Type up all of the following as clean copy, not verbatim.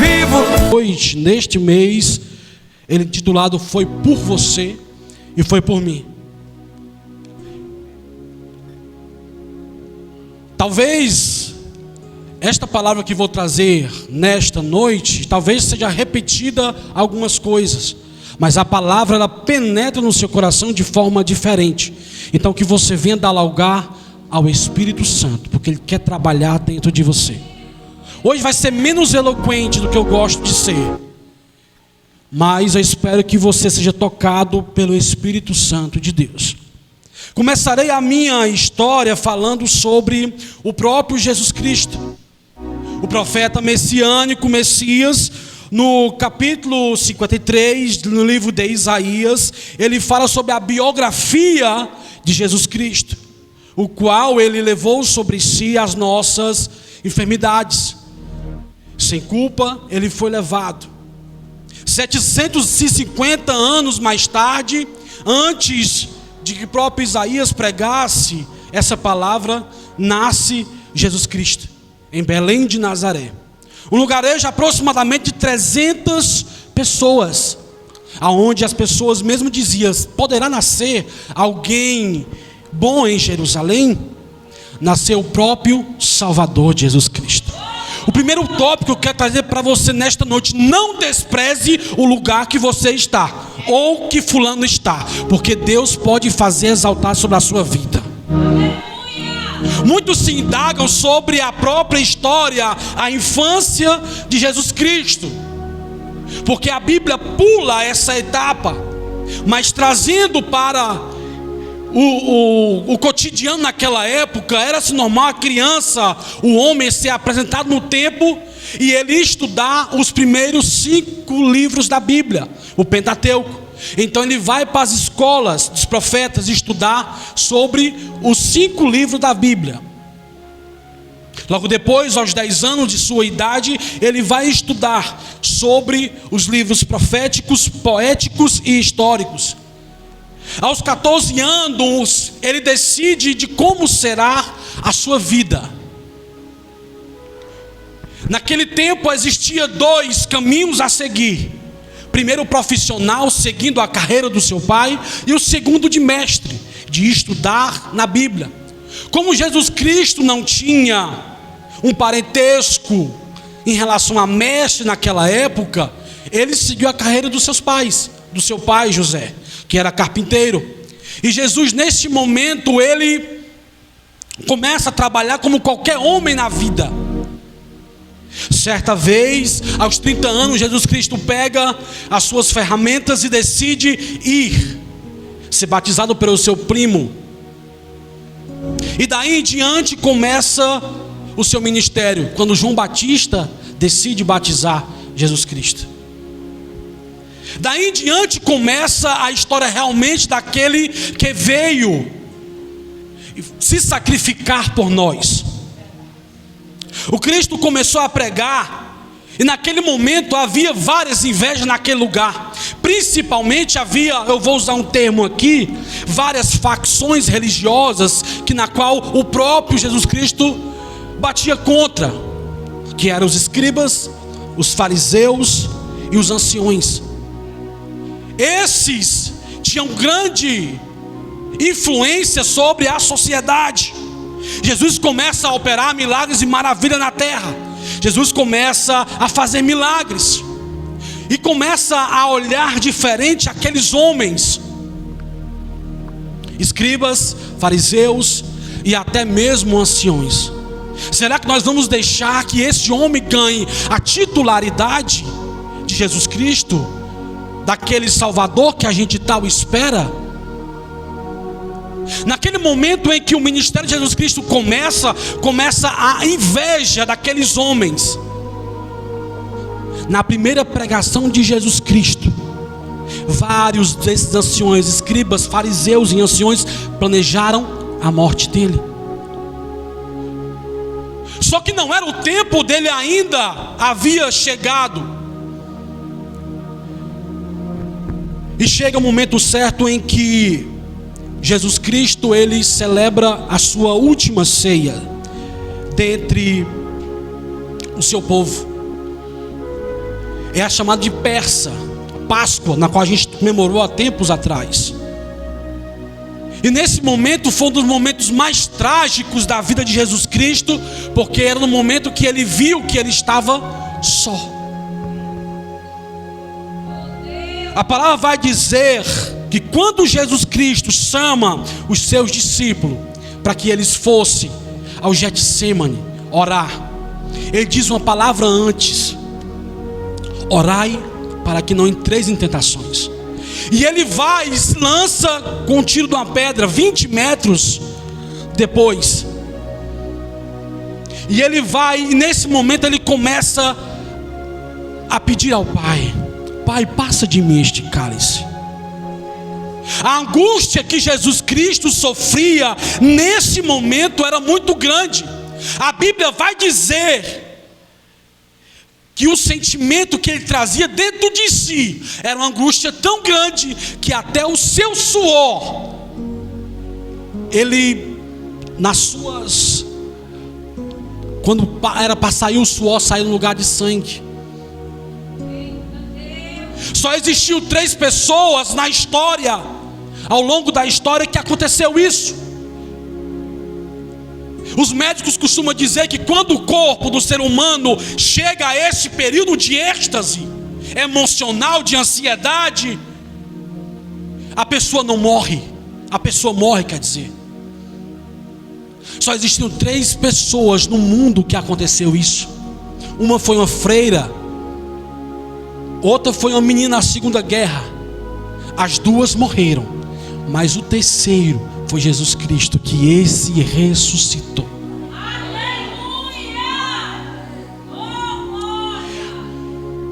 vivo. Hoje, neste mês, ele intitulado foi por você e foi por mim. Talvez esta palavra que vou trazer nesta noite, talvez seja repetida algumas coisas, mas a palavra ela penetra no seu coração de forma diferente. Então que você venha dar lugar ao Espírito Santo, porque Ele quer trabalhar dentro de você. Hoje vai ser menos eloquente do que eu gosto de ser, mas eu espero que você seja tocado pelo Espírito Santo de Deus. Começarei a minha história falando sobre o próprio Jesus Cristo, o profeta messiânico, Messias. No capítulo 53, no livro de Isaías, ele fala sobre a biografia de Jesus Cristo, o qual ele levou sobre si as nossas enfermidades. Sem culpa, ele foi levado. 750 anos mais tarde, antes de que próprio Isaías pregasse essa palavra, nasce Jesus Cristo, em Belém de Nazaré. Um lugarejo aproximadamente de 300 pessoas, aonde as pessoas mesmo diziam: poderá nascer alguém bom em Jerusalém? Nasceu o próprio Salvador Jesus Cristo. O primeiro tópico que eu quero trazer para você nesta noite: não despreze o lugar que você está, ou que fulano está, porque Deus pode fazer exaltar sobre a sua vida. Muitos se indagam sobre a própria história, a infância de Jesus Cristo, porque a Bíblia pula essa etapa, mas trazendo para o cotidiano naquela época, era-se normal a criança, o homem ser apresentado no templo e ele estudar os primeiros 5 livros da Bíblia, o Pentateuco. Então ele vai para as escolas dos profetas estudar sobre os 5 livros da Bíblia. Logo depois, aos 10 anos de sua idade, ele vai estudar sobre os livros proféticos, poéticos e históricos. Aos 14 anos, ele decide de como será a sua vida. Naquele tempo existia 2 caminhos a seguir: primeiro o profissional, seguindo a carreira do seu pai, e o segundo de mestre, de estudar na Bíblia. Como Jesus Cristo não tinha um parentesco em relação a mestre naquela época, ele seguiu a carreira dos seus pais, do seu pai José, que era carpinteiro. E Jesus, neste momento, ele começa a trabalhar como qualquer homem na vida. Certa vez, aos 30 anos, Jesus Cristo pega as suas ferramentas e decide ir ser batizado pelo seu primo. E daí em diante começa o seu ministério, quando João Batista decide batizar Jesus Cristo. Daí em diante começa a história realmente daquele que veio se sacrificar por nós. O Cristo começou a pregar, e naquele momento havia várias invejas naquele lugar. Principalmente havia, eu vou usar um termo aqui, várias facções religiosas que na qual o próprio Jesus Cristo batia contra, que eram os escribas, os fariseus e os anciões. Esses tinham grande influência sobre a sociedade. Jesus começa a operar milagres e maravilhas na terra. Jesus começa a fazer milagres e começa a olhar diferente aqueles homens, escribas, fariseus e até mesmo anciões. Será que nós vamos deixar que esse homem ganhe a titularidade de Jesus Cristo, daquele Salvador que a gente tal espera? Naquele momento em que o ministério de Jesus Cristo começa a inveja daqueles homens. Na primeira pregação de Jesus Cristo, vários desses anciões, escribas, fariseus e anciões planejaram a morte dele. Só que não era o tempo dele ainda havia chegado. E chega o momento certo em que Jesus Cristo, ele celebra a sua última ceia dentre o seu povo. É a chamada de Persa, Páscoa, na qual a gente comemorou há tempos atrás. E nesse momento foi um dos momentos mais trágicos da vida de Jesus Cristo, porque era no momento que ele viu que ele estava só. A palavra vai dizer que quando Jesus Cristo chama os seus discípulos para que eles fossem ao Getsemane orar, ele diz uma palavra antes: orai para que não entreis em tentações. E ele vai e se lança com um tiro de uma pedra 20 metros depois. E ele vai, e nesse momento ele começa a pedir ao Pai: Pai, passa de mim este cálice. A angústia que Jesus Cristo sofria nesse momento era muito grande. A Bíblia vai dizer que o sentimento que ele trazia dentro de si era uma angústia tão grande que até o seu suor, ele, quando era para sair o suor, saiu no lugar de sangue. Só existiu 3 pessoas na história, ao longo da história, que aconteceu isso. Os médicos costumam dizer que quando o corpo do ser humano chega a esse período de êxtase emocional, de ansiedade, a pessoa não morre, a pessoa morre, quer dizer. Só existiram 3 pessoas no mundo que aconteceu isso. Uma foi uma freira, outra foi uma menina na Segunda Guerra. As 2 morreram, mas o terceiro foi Jesus Cristo, que esse ressuscitou.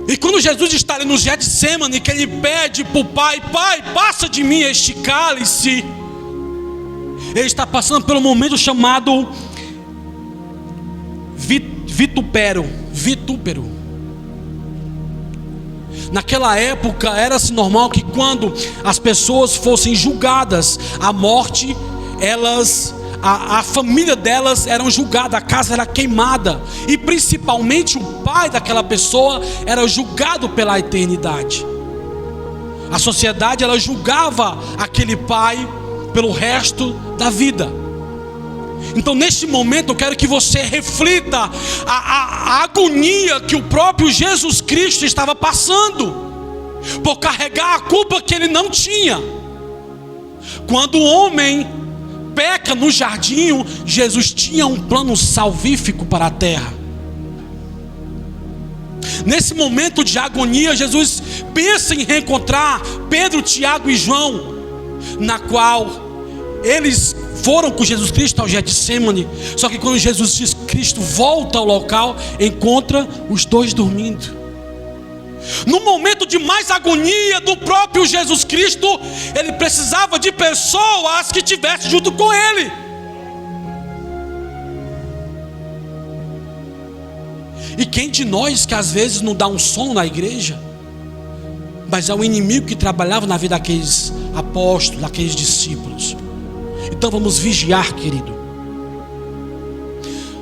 E quando Jesus está ali no Getsemane, que ele pede para o Pai: Pai, passa de mim este cálice, ele está passando pelo momento chamado vitupério. Naquela época era-se normal que quando as pessoas fossem julgadas à morte, a família delas eram julgada, a casa era queimada, e principalmente o pai daquela pessoa era julgado pela eternidade. A sociedade, ela julgava aquele pai pelo resto da vida. Então neste momento eu quero que você reflita a agonia que o próprio Jesus Cristo estava passando, por carregar a culpa que ele não tinha. Quando o homem peca no jardim, Jesus tinha um plano salvífico para a terra. Nesse momento de agonia, Jesus pensa em reencontrar Pedro, Tiago e João, na qual eles foram com Jesus Cristo ao Getsemane. Só que quando Jesus Cristo volta ao local, encontra os 2 dormindo. No momento de mais agonia do próprio Jesus Cristo, ele precisava de pessoas que estivessem junto com ele. E quem de nós que às vezes não dá um sono na igreja, mas é o inimigo que trabalhava na vida daqueles apóstolos, daqueles discípulos. Então vamos vigiar, querido.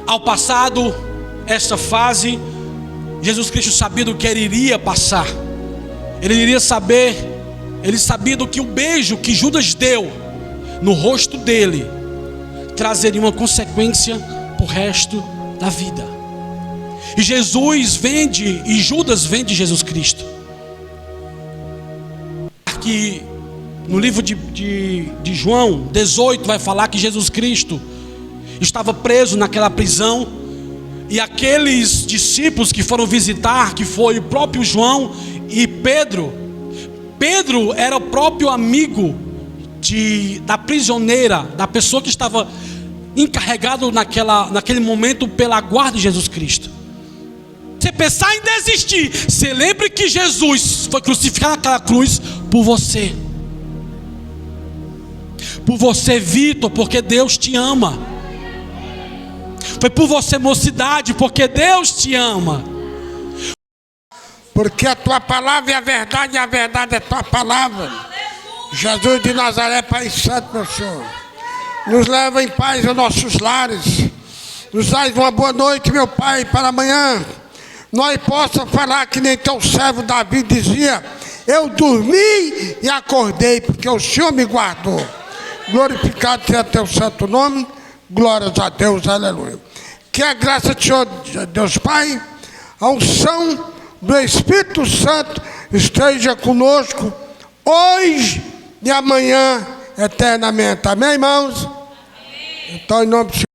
Ao passado esta fase, Jesus Cristo sabia do que ele iria passar. Ele sabia do que o beijo que Judas deu no rosto dele trazeria uma consequência para o resto da vida. E Judas vende Jesus Cristo. Aqui no livro de João 18 vai falar que Jesus Cristo estava preso naquela prisão. E aqueles discípulos que foram visitar, que foi o próprio João e Pedro era o próprio amigo da prisioneira, da pessoa que estava encarregado naquele momento pela guarda de Jesus Cristo. Você pensar em desistir, você lembre que Jesus foi crucificado naquela cruz por você. Por você, Vitor, porque Deus te ama. Foi por você, mocidade, porque Deus te ama. Porque a tua palavra é a verdade, e a verdade é a tua palavra. Jesus de Nazaré, Pai Santo, meu Senhor, nos leva em paz aos nossos lares. nos dás uma boa noite, meu Pai, para amanhã nós possamos falar que nem teu servo Davi dizia: eu dormi e acordei, porque o Senhor me guardou. Glorificado seja teu santo nome, glórias a Deus, aleluia. Que a graça do Senhor, Deus Pai, a unção do Espírito Santo esteja conosco hoje e amanhã eternamente. Amém, irmãos? Amém. Então, em nome do Senhor.